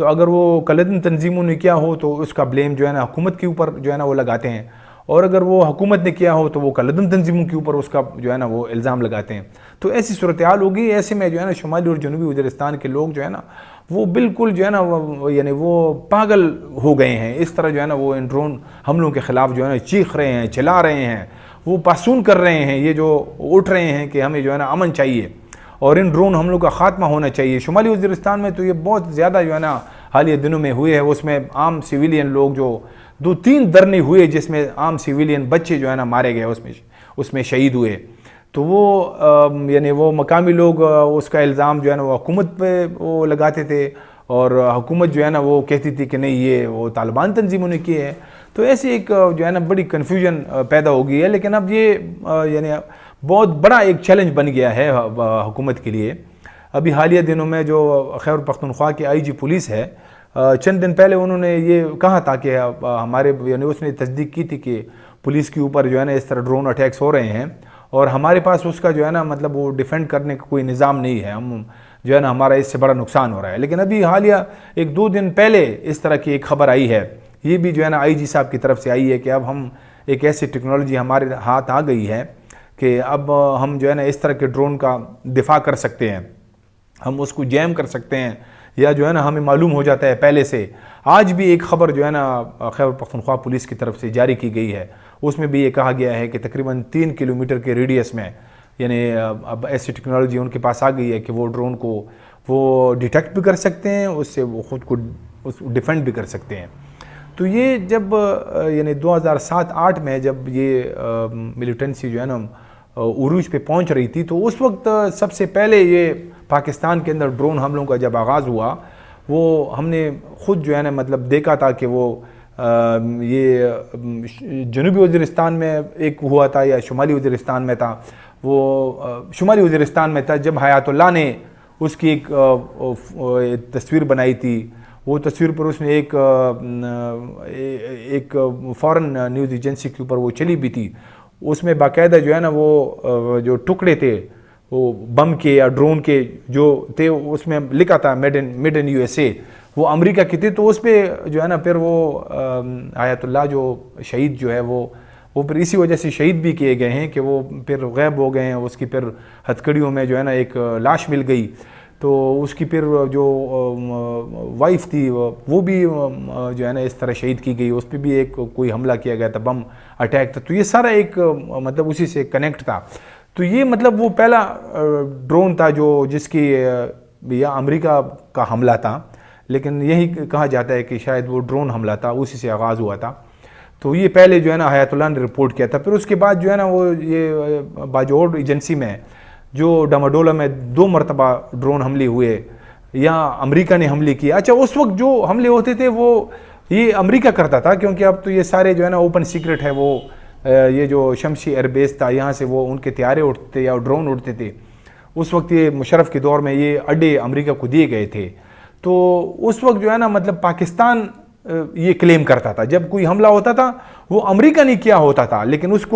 تو اگر وہ کلدن تنظیموں نے کیا ہو تو اس کا بلیم جو ہے نا حکومت کے اوپر جو ہے نا وہ لگاتے ہیں، اور اگر وہ حکومت نے کیا ہو تو وہ کلدن تنظیموں کے اوپر اس کا جو ہے نا وہ الزام لگاتے ہیں۔ تو ایسی صورتحال ہوگی۔ ایسے میں جو ہے نا شمالی اور جنوبی وزیرستان کے لوگ جو ہے نا وہ بالکل جو ہے نا یعنی وہ پاگل ہو گئے ہیں، اس طرح جو ہے نا وہ ان ڈرون حملوں کے خلاف جو ہے نا چیخ رہے ہیں، چلا رہے ہیں، وہ پاسون کر رہے ہیں، یہ جو اٹھ رہے ہیں کہ ہمیں جو ہے نا امن چاہیے اور ان ڈرون حملوں کا خاتمہ ہونا چاہیے۔ شمالی وزیرستان میں تو یہ بہت زیادہ جو ہے نا حالیہ دنوں میں ہوئے ہیں، اس میں عام سویلین لوگ جو 2-3 دھرنے ہوئے جس میں عام سویلین بچے جو ہے نا مارے گئے، اس میں شہید ہوئے۔ تو وہ یعنی وہ مقامی لوگ اس کا الزام جو ہے نا وہ حکومت پہ وہ لگاتے تھے، اور حکومت جو ہے نا وہ کہتی تھی کہ نہیں یہ وہ طالبان تنظیموں نے کیے ہیں۔ تو ایسی ایک جو ہے نا بڑی کنفیوژن پیدا ہو گئی ہے، لیکن اب یہ یعنی بہت بڑا ایک چیلنج بن گیا ہے حکومت کے لیے۔ ابھی حالیہ دنوں میں جو خیبر پختونخوا کے آئی جی پولیس ہے، چند دن پہلے انہوں نے یہ کہا تھا کہ ہمارے یعنی اس نے تصدیق کی تھی کہ پولیس کے اوپر جو ہے نا اس طرح ڈرون اٹیکس ہو رہے ہیں، اور ہمارے پاس اس کا جو ہے نا مطلب وہ ڈیفینڈ کرنے کا کوئی نظام نہیں ہے، ہم جو ہے نا ہمارا اس سے بڑا نقصان ہو رہا ہے۔ لیکن ابھی حالیہ 1-2 دن پہلے اس طرح کی ایک خبر آئی ہے، یہ بھی جو ہے نا آئی جی صاحب کی طرف سے آئی ہے کہ اب ہم ایک ایسی ٹیکنالوجی ہمارے ہاتھ آ گئی ہے کہ اب ہم جو ہے نا اس طرح کے ڈرون کا دفاع کر سکتے ہیں، ہم اس کو جیم کر سکتے ہیں، یا جو ہے نا ہمیں معلوم ہو جاتا ہے پہلے سے۔ آج بھی ایک خبر جو ہے نا خیبر پختونخوا پولیس کی طرف سے جاری کی گئی ہے، اس میں بھی یہ کہا گیا ہے کہ تقریباً 3 کلومیٹر کے ریڈیس میں یعنی اب ایسی ٹیکنالوجی ان کے پاس آ گئی ہے کہ وہ ڈرون کو وہ ڈیٹیکٹ بھی کر سکتے ہیں، اس سے وہ خود کو ڈیفینڈ بھی کر سکتے ہیں۔ تو یہ جب یعنی 2007-8 میں جب یہ ملیٹنسی جو ہے نا عروج پہ پہنچ رہی تھی، تو اس وقت سب سے پہلے یہ پاکستان کے اندر ڈرون حملوں کا جب آغاز ہوا، وہ ہم نے خود جو ہے نا مطلب دیکھا تھا کہ وہ یہ جنوبی وزیرستان میں ایک ہوا تھا یا شمالی وزیرستان میں تھا، وہ شمالی وزیرستان میں تھا جب حیات اللہ نے اس کی ایک تصویر بنائی تھی۔ وہ تصویر پر اس نے ایک فورن نیوز ایجنسی کے اوپر وہ چلی بھی تھی، اس میں باقاعدہ جو ہے نا وہ جو ٹکڑے تھے وہ بم کے یا ڈرون کے جو تھے، اس میں لکھا تھا made in U S A, وہ امریکہ کی تھی۔ تو اس پہ جو ہے نا پھر وہ حیات اللہ جو شہید جو ہے وہ پھر اسی وجہ سے شہید بھی کیے گئے ہیں کہ وہ پھر غائب ہو گئے ہیں، اس کی پھر ہتھکڑیوں میں جو ہے نا ایک لاش مل گئی، تو اس کی پھر جو وائف تھی وہ بھی جو ہے نا اس طرح شہید کی گئی، اس پہ بھی ایک کوئی حملہ کیا گیا تھا، بم اٹیک تھا۔ تو یہ سارا ایک مطلب اسی سے کنیکٹ تھا۔ تو یہ مطلب وہ پہلا ڈرون تھا جس کی یا امریکہ کا حملہ تھا، لیکن یہی کہا جاتا ہے کہ شاید وہ ڈرون حملہ تھا، اسی سے آغاز ہوا تھا۔ تو یہ پہلے جو ہے نا حیات اللہ نے رپورٹ کیا تھا، پھر اس کے بعد جو ہے نا وہ یہ باجوڑ ایجنسی میں جو ڈاماڈولا میں 2 مرتبہ ڈرون حملے ہوئے یا امریکہ نے حملے کیے۔ اچھا، اس وقت جو حملے ہوتے تھے وہ یہ امریکہ کرتا تھا، کیونکہ اب تو یہ سارے جو ہے نا اوپن سیکرٹ ہے، وہ یہ جو شمشی ایئر بیس تھا یہاں سے وہ ان کے طیارے اڑتے تھے یا ڈرون اڑتے تھے۔ اس وقت یہ مشرف کے دور میں یہ اڈے امریکہ کو دیے گئے تھے، تو اس وقت جو ہے نا مطلب پاکستان یہ کلیم کرتا تھا، جب کوئی حملہ ہوتا تھا وہ امریکہ نے کیا ہوتا تھا، لیکن اس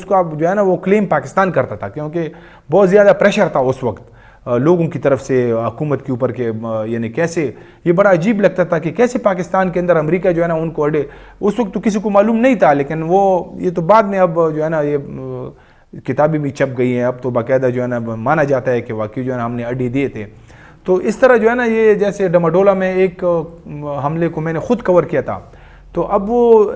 کا جو ہے نا وہ کلیم پاکستان کرتا تھا، کیونکہ بہت زیادہ پریشر تھا اس وقت لوگوں کی طرف سے حکومت کے اوپر کہ یعنی کیسے یہ بڑا عجیب لگتا تھا کہ کیسے پاکستان کے اندر امریکہ جو ہے نا ان کو اڈے، اس وقت تو کسی کو معلوم نہیں تھا، لیکن وہ یہ تو بعد میں اب جو ہے نا یہ کتابیں بھی چھپ گئی ہیں، اب تو باقاعدہ جو ہے نا مانا جاتا ہے کہ واقعی جو ہے نا ہم نے اڈے دیے تھے۔ تو اس طرح جو ہے نا یہ جیسے ڈاماڈولا میں ایک حملے کو میں نے خود کور کیا تھا، تو اب وہ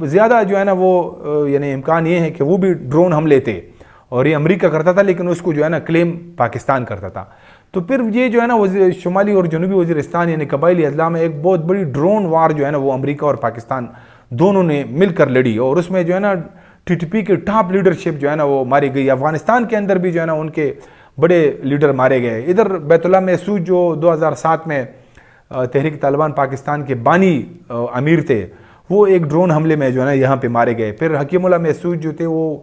زیادہ جو ہے نا وہ یعنی امکان یہ ہے کہ وہ بھی ڈرون حملے تھے اور یہ امریکہ کرتا تھا، لیکن اس کو جو ہے نا کلیم پاکستان کرتا تھا۔ تو پھر یہ جو ہے نا شمالی اور جنوبی وزیرستان یعنی قبائلی اضلاع میں ایک بہت بڑی ڈرون وار جو ہے نا وہ امریکہ اور پاکستان دونوں نے مل کر لڑی، اور اس میں جو ہے نا ٹی ٹی پی کے ٹاپ لیڈرشپ جو ہے نا وہ ماری گئی۔ افغانستان کے اندر بھی جو ہے نا ان کے بڑے لیڈر مارے گئے۔ ادھر بیت اللہ محسود جو 2007 میں تحریک طالبان پاکستان کے بانی امیر تھے، وہ ایک ڈرون حملے میں جو ہے نا یہاں پہ مارے گئے۔ پھر حکیم اللہ محسود جو تھے وہ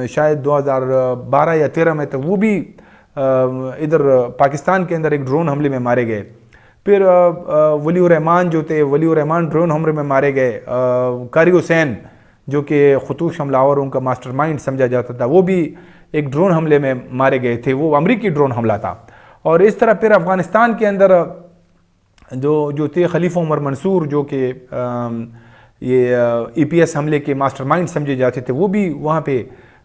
شاید 2012 یا 13 میں تک وہ بھی ادھر پاکستان کے اندر ایک ڈرون حملے میں مارے گئے۔ پھر ولی الرحمان جو تھے، ولی الرحمان ڈرون حملے میں مارے گئے۔ قاری حسین جو کہ خطوط حملہ آوروں کا ماسٹر مائنڈ سمجھا جاتا تھا، وہ بھی ایک ڈرون حملے میں مارے گئے تھے، وہ امریکی ڈرون حملہ تھا۔ اور اس طرح پھر افغانستان کے اندر جو تھے خلیفہ عمر منصور، جو کہ یہ EPS حملے کے ماسٹر مائنڈ سمجھے جاتے تھے، وہ بھی وہاں پہ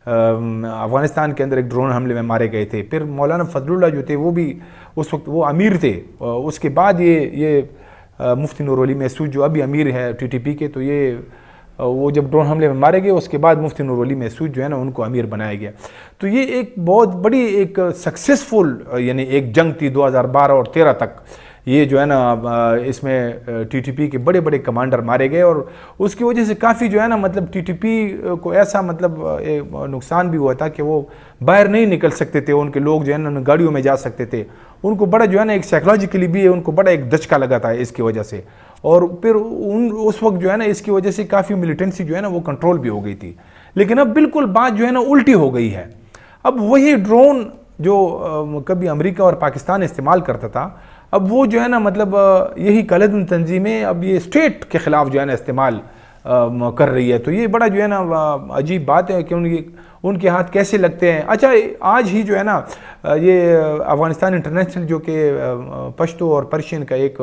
افغانستان کے اندر ایک ڈرون حملے میں مارے گئے تھے۔ پھر مولانا فضل اللہ جو تھے وہ بھی اس وقت وہ امیر تھے۔ اس کے بعد یہ مفتی نور ولی محسود جو ابھی امیر ہے TTP کے، تو یہ وہ جب ڈرون حملے میں مارے گئے اس کے بعد مفتی نور ولی محسود جو ہے نا ان کو امیر بنایا گیا۔ تو یہ ایک بہت بڑی ایک سکسیسفل یعنی ایک جنگ تھی 2012 اور 13 تک۔ یہ جو ہے نا اس میں TTP کے بڑے بڑے کمانڈر مارے گئے، اور اس کی وجہ سے کافی جو ہے نا مطلب TTP کو ایسا مطلب نقصان بھی ہوا تھا کہ وہ باہر نہیں نکل سکتے تھے، ان کے لوگ جو ہے نا گاڑیوں میں جا سکتے تھے، ان کو بڑا جو ہے نا ایک سائیکلوجیکلی بھی ان کو بڑا ایک دھچکا لگا تھا اس کی وجہ سے۔ اور پھر اس وقت جو ہے نا اس کی وجہ سے کافی ملیٹنسی جو ہے نا وہ کنٹرول بھی ہو گئی تھی۔ لیکن اب بالکل بات جو ہے نا الٹی ہو گئی ہے۔ اب وہی ڈرون جو کبھی امریکہ اور پاکستان استعمال کرتا تھا، اب وہ جو ہے نا مطلب یہی کالعدم تنظیمیں اب یہ اسٹیٹ کے خلاف جو ہے نا استعمال کر رہی ہے۔ تو یہ بڑا جو ہے نا عجیب بات ہے کہ ان کے ہاتھ کیسے لگتے ہیں۔ اچھا، آج ہی جو ہے نا یہ افغانستان انٹرنیشنل جو کہ پشتو اور پرشین کا ایک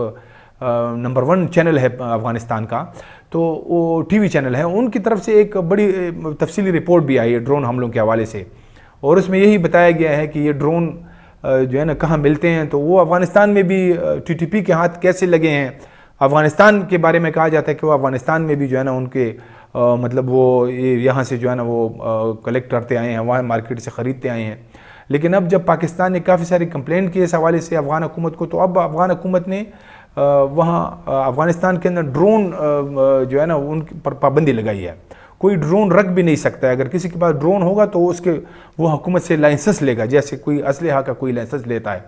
نمبر 1 چینل ہے افغانستان کا، تو وہ TV چینل ہے، ان کی طرف سے ایک بڑی تفصیلی رپورٹ بھی آئی ہے ڈرون حملوں کے حوالے سے، اور اس میں یہی بتایا گیا ہے کہ یہ ڈرون جو ہے نا کہاں ملتے ہیں۔ تو وہ افغانستان میں بھی TTP کے ہاتھ کیسے لگے ہیں، افغانستان کے بارے میں کہا جاتا ہے کہ وہ افغانستان میں بھی جو ہے نا ان کے مطلب وہ یہاں سے جو ہے نا وہ کلیکٹ کرتے آئے ہیں، وہاں مارکیٹ سے خریدتے آئے ہیں۔ لیکن اب جب پاکستان نے کافی ساری کمپلینٹ کی اس حوالے سے افغان حکومت کو، تو اب افغان حکومت نے وہاں افغانستان کے اندر ڈرون جو ہے نا ان پر پابندی لگائی ہے۔ کوئی ڈرون رکھ بھی نہیں سکتا ہے، اگر کسی کے پاس ڈرون ہوگا تو وہ حکومت سے لائسنس لے گا، جیسے کوئی اسلحہ کا کوئی لائسنس لیتا ہے۔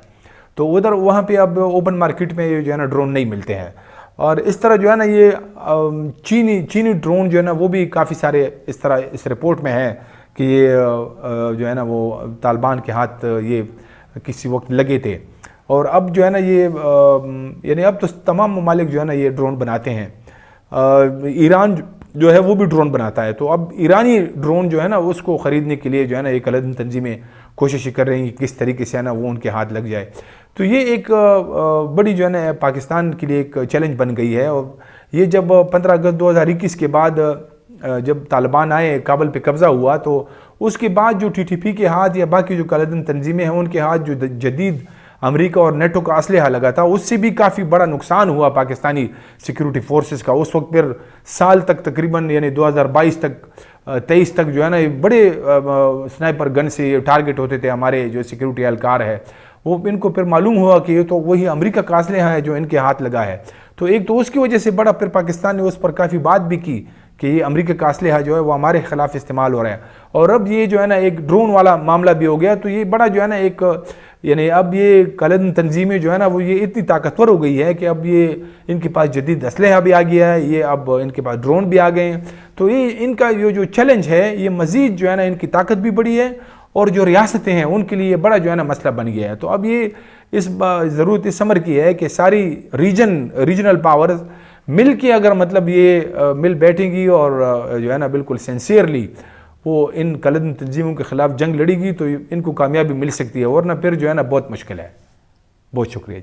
تو وہاں پہ اب اوپن مارکیٹ میں جو ہے نا ڈرون نہیں ملتے ہیں۔ اور اس طرح جو ہے نا یہ چینی ڈرون جو ہے نا وہ بھی کافی سارے اس طرح اس رپورٹ میں ہے کہ یہ جو ہے نا وہ طالبان کے ہاتھ یہ کسی وقت لگے تھے۔ اور اب جو ہے نا یہ یعنی اب تو تمام ممالک جو ہے نا یہ ڈرون بناتے ہیں۔ ایران جو ہے وہ بھی ڈرون بناتا ہے، تو اب ایرانی ڈرون جو ہے نا اس کو خریدنے کے لیے جو ہے نا یہ کالعدم تنظیمیں کوشش کر رہی ہیں کہ کس طریقے سے ہے نا وہ ان کے ہاتھ لگ جائے۔ تو یہ ایک بڑی جو ہے نا پاکستان کے لیے ایک چیلنج بن گئی ہے۔ اور یہ جب 15 اگست 2021 کے بعد جب طالبان آئے، کابل پہ قبضہ ہوا، تو اس کے بعد جو TTP کے ہاتھ یا باقی جو کالعدم تنظیمیں ہیں ان کے ہاتھ جو جدید امریکہ اور نیٹو کا اسلحہ لگا تھا، اس سے بھی کافی بڑا نقصان ہوا پاکستانی سیکیورٹی فورسز کا۔ اس وقت پھر سال تک تقریباً یعنی 2022 تک 23 تک جو ہے نا بڑے سنائپر گن سے یہ ٹارگٹ ہوتے تھے ہمارے جو سیکیورٹی اہلکار ہے، وہ ان کو پھر معلوم ہوا کہ یہ تو وہی امریکہ کا اسلحہ ہے جو ان کے ہاتھ لگا ہے۔ تو ایک تو اس کی وجہ سے بڑا پھر پاکستان نے اس پر کافی بات بھی کی کہ یہ امریکہ کا اسلحہ جو ہے وہ ہمارے خلاف استعمال ہو رہا ہے۔ اور اب یہ جو ہے نا ایک ڈرون والا معاملہ بھی ہو گیا، تو یہ بڑا جو ہے نا ایک یعنی اب یہ کالعدم تنظیمیں جو ہے نا وہ یہ اتنی طاقتور ہو گئی ہے کہ اب یہ ان کے پاس جدید اسلحہ بھی آ گیا ہے، یہ اب ان کے پاس ڈرون بھی آ گئے ہیں۔ تو یہ ان کا جو چیلنج ہے یہ مزید جو ہے نا ان کی طاقت بھی بڑی ہے، اور جو ریاستیں ہیں ان کے لیے بڑا جو ہے نا مسئلہ بن گیا ہے۔ تو اب یہ اس ضرورت اس امر کی ہے کہ ساری ریجنل پاورز مل کے اگر مطلب یہ مل بیٹھیں گی اور جو ہے نا بالکل سنسیئرلی وہ ان کالعدم تنظیموں کے خلاف جنگ لڑے گی، تو ان کو کامیابی مل سکتی ہے، ورنہ پھر جو ہے نا بہت مشکل ہے۔ بہت شکریہ جی۔